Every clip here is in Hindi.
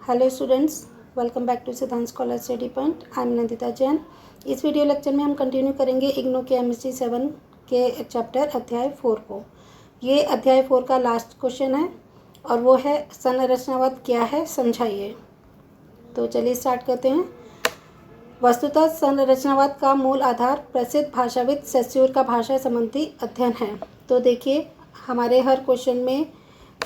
Hello students, welcome back to Siddhant scholar study point. I am Nandita Jain. इस वीडियो लेक्चर में हम कंटिन्यू करेंगे इग्नू के केमिस्ट्री 7 के चैप्टर अध्याय 4 को। ये अध्याय 4 का लास्ट क्वेश्चन है और वो है संरचनावाद क्या है, समझाइए। तो चलिए स्टार्ट करते हैं। वस्तुतः संरचनावाद का मूल आधार प्रसिद्ध भाषाविद सेस्यूर का भाषा संबंधी अध्ययन है। तो देखिए, हमारे हर क्वेश्चन में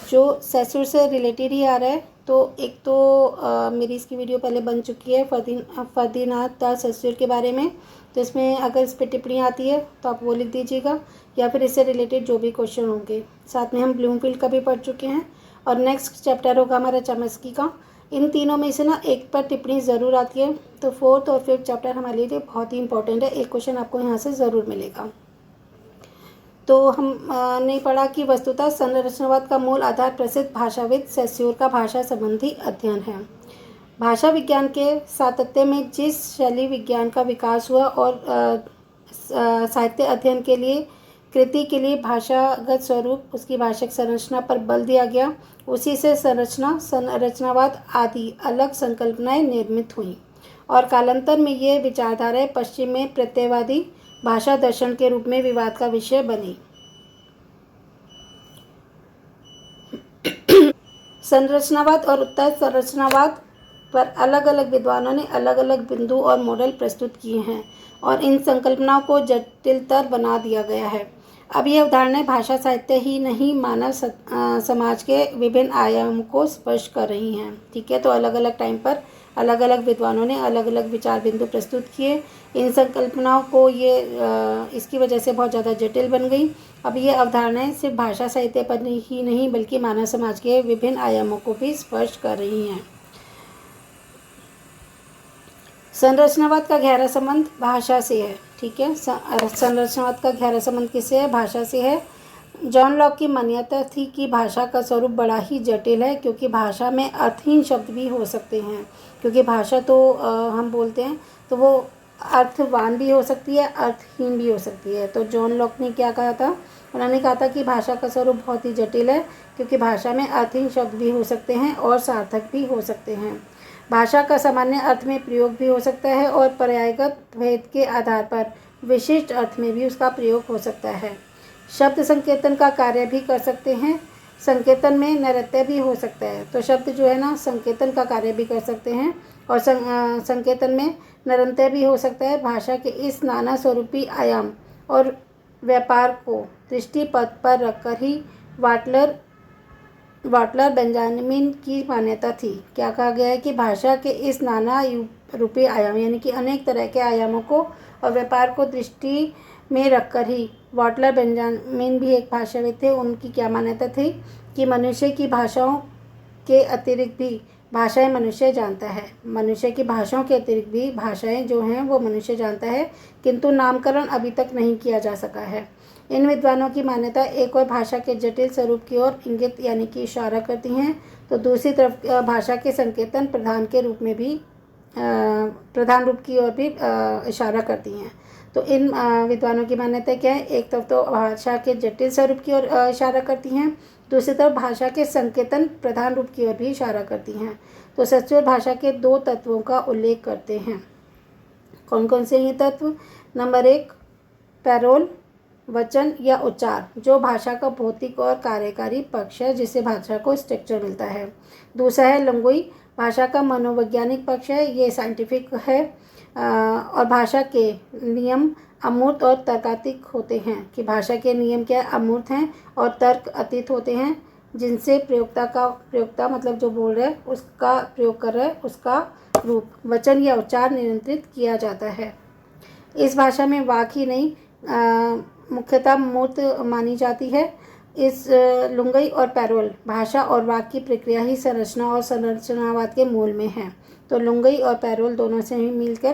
जो सेस्यूर से रिलेटेड ही आ रहा है। तो एक तो मेरी इसकी वीडियो पहले बन चुकी है फर्दीनाथ द सेस्यूर के बारे में। तो इसमें अगर इस पर टिप्पणी आती है तो आप वो लिख दीजिएगा, या फिर इससे रिलेटेड जो भी क्वेश्चन होंगे। साथ में हम ब्लूमफील्ड का भी पढ़ चुके हैं और नेक्स्ट चैप्टर होगा हमारा चॉम्स्की का। इन तीनों में से ना एक पर टिप्पणी ज़रूर आती है। तो फोर्थ और फिफ्थ चैप्टर हमारे लिए बहुत ही इंपॉर्टेंट है। एक क्वेश्चन आपको यहाँ से ज़रूर मिलेगा। तो हमने पढ़ा कि वस्तुतः संरचनावाद का मूल आधार प्रसिद्ध भाषाविद सेस्यूर का भाषा संबंधी अध्ययन है। भाषा विज्ञान के सातत्य में जिस शैली विज्ञान का विकास हुआ और साहित्य अध्ययन के लिए कृति के लिए भाषागत स्वरूप, उसकी भाषिक संरचना पर बल दिया गया, उसी से संरचनावाद आदि अलग संकल्पनाएं निर्मित हुईं और कालांतर में ये विचारधाराएं पश्चिम में प्रत्ययवादी भाषा दर्शन के रूप में विवाद का विषय बनी। संरचनावाद और उत्तर संरचनावाद पर अलग अलग विद्वानों ने अलग अलग बिंदु और मॉडल प्रस्तुत किए हैं और इन संकल्पनाओं को जटिलतर बना दिया गया है। अब ये अवधारणाएं भाषा साहित्य ही नहीं, मानव समाज के विभिन्न आयामों को स्पर्श कर रही हैं। ठीक है, तो अलग अलग टाइम पर अलग अलग विद्वानों ने अलग अलग विचार बिंदु प्रस्तुत किए। इन संकल्पनाओं को इसकी वजह से बहुत ज़्यादा जटिल बन गई। अब ये अवधारणाएं सिर्फ भाषा साहित्य पर ही नहीं बल्कि मानव समाज के विभिन्न आयामों को भी स्पर्श कर रही हैं। संरचनावाद का गहरा संबंध भाषा से है। ठीक है, संरचनावाद का गहरा संबंध किससे है? भाषा से है। जॉन लॉक की मान्यता थी कि भाषा का स्वरूप बड़ा ही जटिल है, क्योंकि भाषा में अर्थहीन शब्द भी हो सकते हैं। क्योंकि भाषा तो हम बोलते हैं तो वो अर्थवान भी हो सकती है, अर्थहीन भी हो सकती है। तो जॉन लॉक ने क्या कहा था? उन्होंने कहा था कि भाषा का स्वरूप बहुत ही जटिल है, क्योंकि भाषा में अर्थहीन शब्द भी हो सकते हैं और सार्थक भी हो सकते हैं। भाषा का सामान्य अर्थ में प्रयोग भी हो सकता है और पर्यायगत भेद के आधार पर विशिष्ट अर्थ में भी उसका प्रयोग हो सकता है। शब्द संकेतन का कार्य भी कर सकते हैं। संकेतन में नृत्य भी हो सकता है। तो शब्द जो है ना, संकेतन का कार्य भी कर सकते हैं और संकेतन में नृत्य भी हो सकता है। भाषा के इस नाना स्वरूपी आयाम और व्यापार को दृष्टिपथ पर रखकर ही वाटलर बेंजामिन की मान्यता थी। क्या कहा गया है कि भाषा के इस नाना रूपी आयाम यानी कि अनेक तरह के आयामों को और व्यापार को दृष्टि में रखकर ही, वाटलर बेंजामिन भी एक भाषाविद थे, उनकी क्या मान्यता थी कि मनुष्य की भाषाओं के अतिरिक्त भी भाषाएं मनुष्य जानता है। मनुष्य की भाषाओं के अतिरिक्त भी भाषाएं जो हैं वो मनुष्य जानता है, किंतु नामकरण अभी तक नहीं किया जा सका है। इन विद्वानों की मान्यता एक और भाषा के जटिल स्वरूप की ओर इंगित यानी कि इशारा करती हैं, तो दूसरी तरफ भाषा के संकेतन प्रधान रूप की ओर भी इशारा करती हैं। तो इन विद्वानों की मान्यता क्या है? एक तरफ तो भाषा के जटिल स्वरूप की ओर इशारा करती हैं, दूसरी तरफ भाषा के संकेतन प्रधान रूप की ओर भी इशारा करती हैं। तो सेस्यूर भाषा के दो तत्वों का उल्लेख करते हैं। कौन कौन से ये तत्व? नंबर 1, पैरोल, वचन या उच्चार, जो भाषा का भौतिक और कार्यकारी पक्ष है, जिससे भाषा को स्ट्रक्चर मिलता है। दूसरा है लंगुई, भाषा का मनोवैज्ञानिक पक्ष है, ये साइंटिफिक है। और भाषा के नियम अमूर्त और तर्कातीत होते हैं, कि भाषा के नियम क्या अमूर्त हैं और तर्क अतीत होते हैं, जिनसे प्रयोक्ता मतलब जो बोल रहा है उसका प्रयोग कर रहा है, उसका रूप, वचन या उच्चार नियंत्रित किया जाता है। इस भाषा में वाक ही नहीं मुख्यतः मूर्त मानी जाती है। इस लुंगई और पैरोल भाषा और वाक की प्रक्रिया ही संरचना और संरचनावाद के मूल में है। तो लुंगई और पैरोल दोनों से ही मिलकर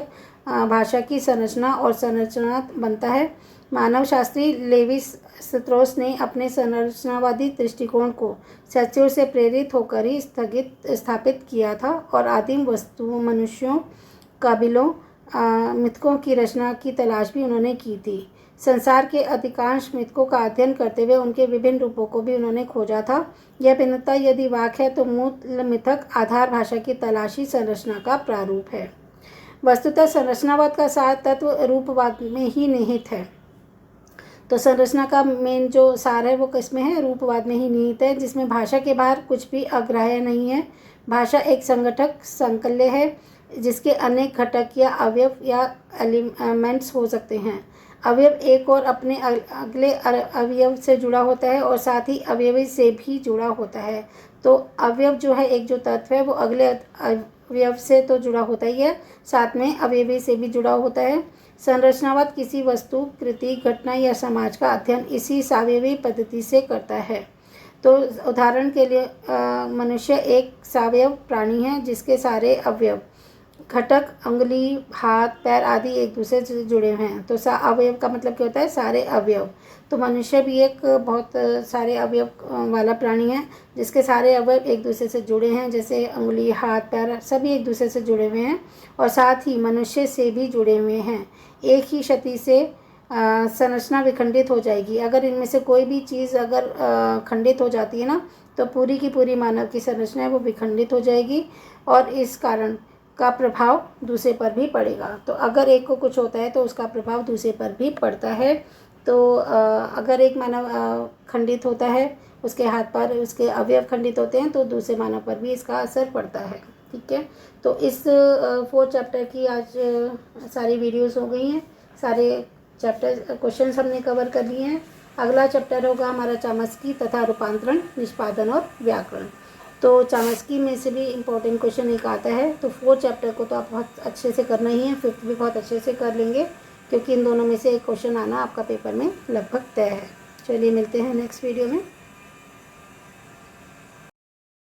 भाषा की संरचना और संरचना बनता है। मानव शास्त्री लेवी स्ट्रॉस ने अपने संरचनावादी दृष्टिकोण को सेस्यूर से प्रेरित होकर ही स्थापित किया था और आदिम वस्तुओं, मनुष्यों, काबिलों, मिथकों की रचना की तलाश भी उन्होंने की थी। संसार के अधिकांश मिथकों का अध्ययन करते हुए उनके विभिन्न रूपों को भी उन्होंने खोजा था। यह भिन्नता यदि वाक्य है तो मूल मिथक आधार भाषा की तलाशी संरचना का प्रारूप है। वस्तुतः संरचनावाद का सार तत्व रूपवाद में ही निहित है। तो संरचना का मेन जो सार है वो किसमें है? रूपवाद में ही निहित है, जिसमें भाषा के बाहर कुछ भी अग्राह्य नहीं है। भाषा एक संगठक संकल्य है जिसके अनेक घटक या अवयव या एलिमेंट्स हो सकते हैं। अवयव एक और अपने अगले अवयव से जुड़ा होता है और साथ ही अवयवी से भी जुड़ा होता है। तो अवयव जो है, एक जो तत्व है वो अगले अवयव से तो जुड़ा होता ही है, साथ में अवयवी से भी जुड़ा होता है। संरचनावाद किसी वस्तु, कृति, घटना या समाज का अध्ययन इसी सावयवी पद्धति से करता है। तो उदाहरण के लिए मनुष्य एक सावयव प्राणी है जिसके सारे अवयव, घटक, अंगुली, हाथ, पैर आदि एक दूसरे से जुड़े हुए हैं। तो अवयव का मतलब क्या होता है? सारे अवयव। तो मनुष्य भी एक बहुत सारे अवयव वाला प्राणी है जिसके सारे अवयव एक दूसरे से जुड़े हैं, जैसे अंगुली, हाथ, पैर सभी एक दूसरे से जुड़े हुए हैं और साथ ही मनुष्य से भी जुड़े हुए हैं। एक ही क्षति से संरचना विखंडित हो जाएगी। अगर इनमें से कोई भी चीज़ अगर खंडित हो जाती है ना, तो पूरी की पूरी मानव की संरचना है वो विखंडित हो जाएगी और इस कारण का प्रभाव दूसरे पर भी पड़ेगा। तो अगर एक को कुछ होता है तो उसका प्रभाव दूसरे पर भी पड़ता है। तो अगर एक मानव खंडित होता है, उसके हाथ पर उसके अवयव खंडित होते हैं, तो दूसरे मानव पर भी इसका असर पड़ता है। ठीक है, तो इस 4 चैप्टर की आज सारी वीडियोस हो गई हैं। सारे चैप्टर क्वेश्चंस हमने कवर कर लिए हैं। अगला चैप्टर होगा हमारा चामस्की तथा रूपांतरण, निष्पादन और व्याकरण। तो चामस्की में से भी इम्पोर्टेंट क्वेश्चन एक आता है। तो 4 चैप्टर को तो आप बहुत अच्छे से करना ही है, 5th भी बहुत अच्छे से कर लेंगे, क्योंकि इन दोनों में से एक क्वेश्चन आना आपका पेपर में लगभग तय है। चलिए मिलते हैं नेक्स्ट वीडियो में।